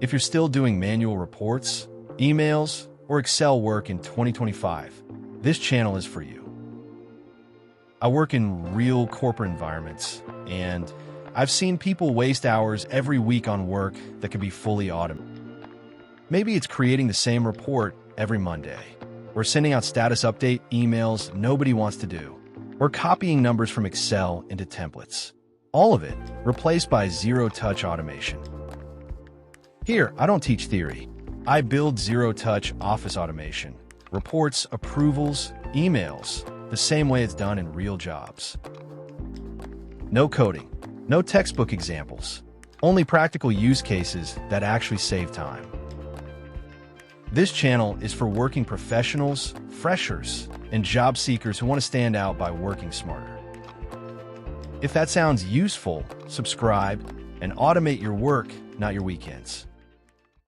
If you're still doing manual reports, emails, or Excel work in 2025, this channel is for you. I work in real corporate environments, and I've seen people waste hours every week on work that could be fully automated. Maybe it's creating the same report every Monday, or sending out status update emails nobody wants to do, or copying numbers from Excel into templates. All of it replaced by zero-touch automation. Here, I don't teach theory. I build zero-touch office automation, reports, approvals, emails, the same way it's done in real jobs. No coding, no textbook examples, only practical use cases that actually save time. This channel is for working professionals, freshers, and job seekers who want to stand out by working smarter. If that sounds useful, subscribe and automate your work, not your weekends.